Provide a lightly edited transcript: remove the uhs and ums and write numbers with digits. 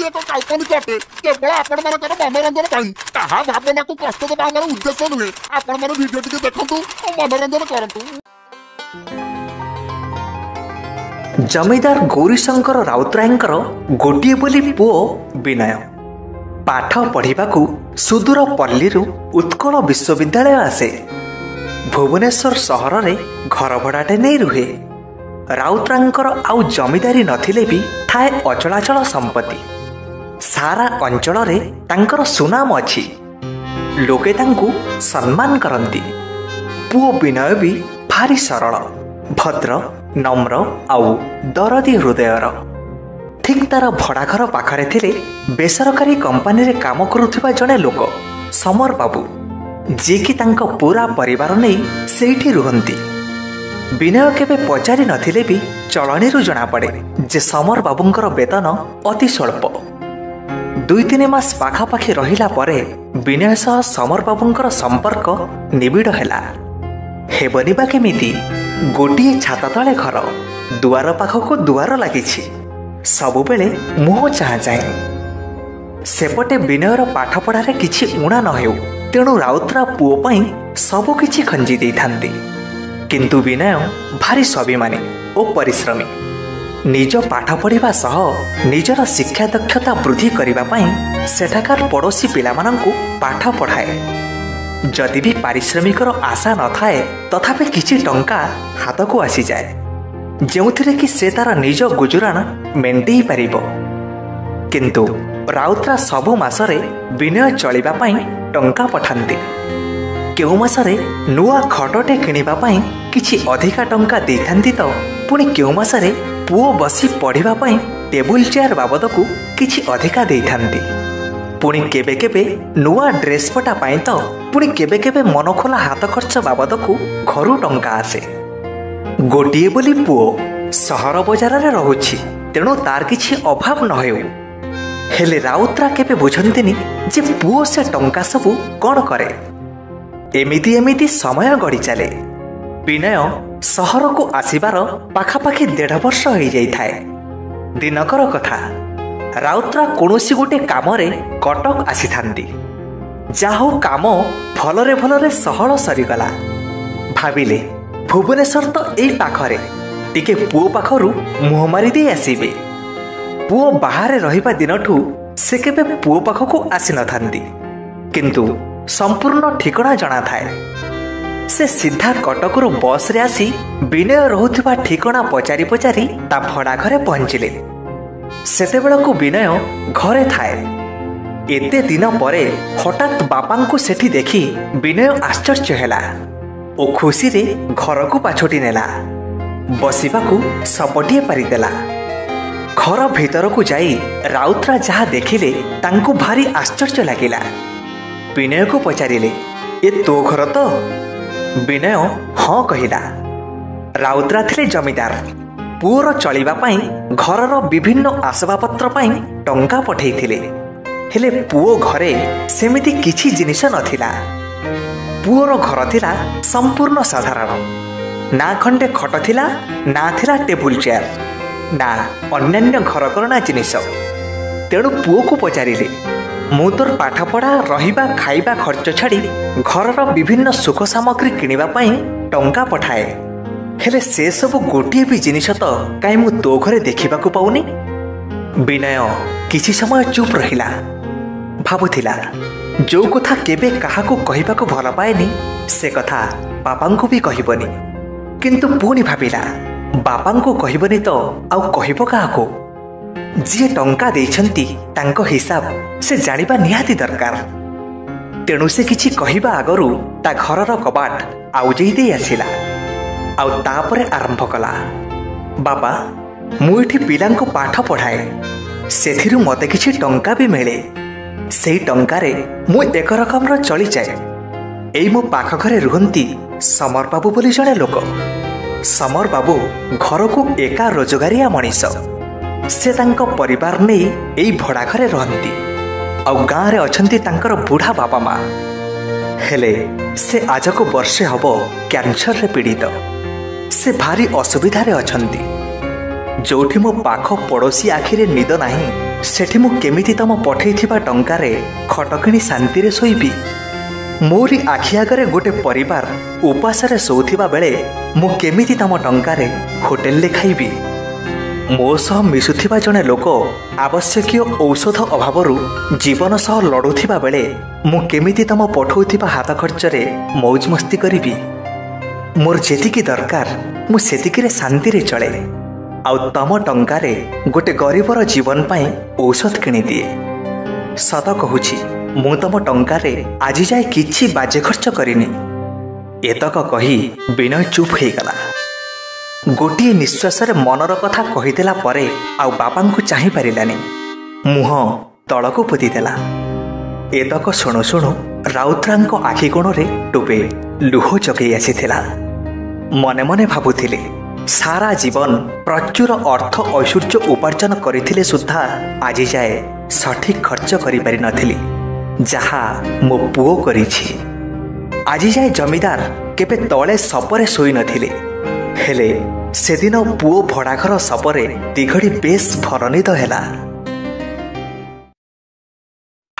एक काल्पनिक अटे केवल आपण मानकर मनोरंजन पाई ताहा भावना को कष्ट देबा हमर उद्देश्य नुहे आपण माने वीडियो टिके देखंतु और मनोरंजन करंतु। जमीदार गौरीशंकर राउतरायंकर गोटिए बोली पुओ विनय पाठ पढ़िबाकू सुदूर पल्लीरू उत्कल विश्वविद्यालय आसे। भुवनेश्वर सहर रे घर भड़ाटे नहीं रुहे। राउतरायंकर आउ जमीदारी नथिले भी थाए अचलाचल संपत्ति। सारा अंचल रे तांकर सुनाम अछि। लोके तांकू सम्मान करंती। पुओ विनय भी भारी सरल भद्र नम्र आउ दरदी हृदयर। ठीक तार भड़ाघर पाखरे थिले बेसरकारी कंपानी रे काम करुथिबा जणे लोक समर बाबू जे कि तांको पूरा परिवार नहीं सेठी रुहंती। विनय केबे पचारि नथिले भी चलणीरू जଣା पड़े जे समर बाबूंकर वेतन अति स्वल्प। 2-3 मास पाखापाखि रहिला परे विनय सह समर बाबूंकर संपर्क निबिड़ हैला। हेबनिबा केमिति गोटिए छाता तले घर दुआर पाखक दुआर लागिछि। सबु बेले मुह चाहा जाए। सेपटे विनयर पाठ पढ़ारे किछि उणा न हेउ तेणु राउतरा पुओ पई सबु किछि खंजी देइथांती। किंतु विनय भारी स्वाभिमानी और परिश्रमी। निज पाठ पढ़िबा सह निजर शिक्षा दक्षता वृद्धि करिबा पई सेठाकार पड़ोसी पिलामानंकु पाठ पढ़ाए। जदि भी पारिश्रमिकर आशा न थाए तथापि किछि टंका हाथ को आसी जाए जेउथिरे कि से तार निज गुजराण मेंटेई पारिबो। किंतु राउतरा सबु मासरे विनय चलिबा पई टंका पठांती। केउ मासरे नुआ खटटे किनिबा पई किछि अधिका टंका देइथांती तो पुणी केउ मासरे पुओ बसी पढ़िबा पई टेबुल चेयर बाबदकू किछि अधिका देइथांती। पुणी केबे केबे नुआ ड्रेस पटा पाई तो पुणी केबे केबे मनखोला हाथ खर्च बाबदकू घरू टंका आसे। गोटिए बोली पुओ सहर बजार रे रहुछि तेणु तार किछि अभाव न हेउ। हेले राउतरा केबे बुझंतिनी जे पुओ से टंका सबु कोन करे। एमिति एमिति समय गड़ी चले। विनय सहर को आसीबार पाखापाखि 1.5 वर्ष हो जाई थाए। दिनकर कथा राउतरा कोनोसी गोटे काम रे कटक आसी थांती। जाहो काम भलरे भलरे सहल सरीगला। भाविले भुवनेश्वर तो एई पाखरे टिके पुओ पाखरु मुह मारी दे आसीबे। पुओ बाहरे रहिबा दिनठू से केबे पुओ पाखकू आसी न थांती। किंतु संपूर्ण ठिकଣା जଣା थाए। से सीधा कटकरू बस रे आसी विनय रहुथिबा ठिकଣା पचारि पचारि ता भड़ा घरे पहुंचिले। सेतेबेळकू विनय घरे थाए। एते दिन परे हठात बापांकू सेठी देखी विनय आश्चर्य हेला ओ खुशी रे घर को पाछोटी नेला। बसिबाकू सपटिए पारिदेला। घर भीतर को जाई राउतरा जहा देखिले तांकू भारी आश्चर्य लागिला। विनय को पचारिले ए तो घर तो? विनय हाँ कहिला। राउतरा थिले जमीदार। पुओर चलिबा पई घरर विभिन्न आसबाबपत्र पई टंका पठेइथिले। हेले पुओ घरे सेमिति किछि जिनिस नथिला। पुओर घर थिला संपूर्ण साधारण। ना खंडे खट थिला ना थिला टेबुल चेयर ना अन्यान्य घर करना जिनिस। तेणु पुओ को पचारिले मु तोर पाठ पढ़ा रहिबा खाइबा खर्च छाड़ी घरर विभिन्न सुख सामग्री किनिबा पई टंका पठाए। हेले से सब गोटिए भी जिनिस तो काई मु तो घरे देखिबा को पाउनी। विनय किछि समय चुप रहिला। भाबुथिला जो कथा केबे काहाकू कहिबाकू भल पाएनी से कथा बापांकू भी कहिबनी। किंतु पुणी भाबिला बापांकू कहिबनी तो आउ कहिबो काहाकू। जी टंका देइछंती तांको हिसाब से जानिबा निहाती दरकार। तेणु से किछि कहिबा आगरू ता घरर कबाट आउजेई दे आसिला। आउ तापरे आरंभ कला बाबा मु एठी पिलांको पाठ पढ़ाए सेथिरु मते किछि टंका भी मिले। सेई टंकारे मु एक रकम रो चली जाए। एई मो पाख घरे रुहंती समर बाबू बोली जणे लोक। समर बाबू घर को एका रोजगारिया मनीष। से तांको परिवार नहीं एई भड़ा घरे रहंती। आउ गाँ रे अछंती तांकर बुढ़ा बापा माँ। हेले से आज को वर्षे हबो कैंसर रे पीड़ित। से भारी असुविधा रे अछंती। ଯୋଉଠି ମୋ ପାଖ ପଡ଼ୋଶୀ ଆଖିରେ ନିଦ ନାହିଁ, ସେଠି ମୁଁ କେମିତି ତମ ପଠେଇଥିବା ଟଙ୍କାରେ ଖଟ କିଣି ଶାନ୍ତିରେ ଶୋଇବି? ମୋରି ଆଖି ଆଗରେ ଗୋଟେ ପରିବାର ଉପାସରେ ଶୋଉଥିବା ବେଳେ ମୁଁ କେମିତି ତମ ଟଙ୍କାରେ ହୋଟେଲରେ ଖାଇବି? ମୋ ସହ ମିଶୁଥିବା ଜଣେ ଲୋକ ଆବଶ୍ୟକୀୟ ଔଷଧ ଅଭାବରୁ ଜୀବନ ସହ ଲଢ଼ୁଥିବା ବେଳେ ମୁଁ କେମିତି ତମ ପଠଉଥିବା ହାତ ଖର୍ଚ୍ଚରେ ମୌଜ ମସ୍ତି କରିବି? ମୋର ଯେତିକି ଦରକାର ମୁଁ ସେତିକିରେ ଶାନ୍ତିରେ ଚଳେ, ଆଉ ତମ ଟଙ୍କାରେ ଗୋଟେ ଗରିବର ଜୀବନ ପାଇଁ ଔଷଧ କିଣିଦିଏ। ସତ କହୁଛି, ମୁଁ ତମ ଟଙ୍କାରେ ଆଜି ଯାଏ କିଛି ବାଜେ ଖର୍ଚ୍ଚ କରିନି। ଏତକ କହି ବିନୟ ଚୁପ୍ ହେଇଗଲା। ଗୋଟିଏ ନିଶ୍ୱାସରେ ମନର କଥା କହିଦେଲା ପରେ ଆଉ ବାପାଙ୍କୁ ଚାହିଁ ପାରିଲାନି। ମୁହଁ ତଳକୁ ପୋତିଦେଲା। ଏତକ ଶୁଣୁ ଶୁଣୁ ରାଉତରାୟଙ୍କ ଆଖି କୋଣରେ ଟୋପେ ଲୁହ ଜଗେଇ ଆସିଥିଲା। ମନେ ମନେ ଭାବୁଥିଲେ, ସାରା ଜୀବନ ପ୍ରଚୁର ଅର୍ଥ ଐଶ୍ୱର୍ଯ୍ୟ ଉପାର୍ଜନ କରିଥିଲେ ସୁଦ୍ଧା ଆଜି ଯାଏ ସଠିକ୍ ଖର୍ଚ୍ଚ କରିପାରିନଥିଲି, ଯାହା ମୋ ପୁଅ କରିଛି। ଆଜି ଯାଏ ଜମିଦାର କେବେ ତଳେ ସପରେ ଶୋଇନଥିଲେ, ହେଲେ ସେଦିନ ପୁଅ ଭଡ଼ାଘର ସପରେ ଦିଘଡ଼ି ବେଶ୍ ଭରନିଦ ହେଲା।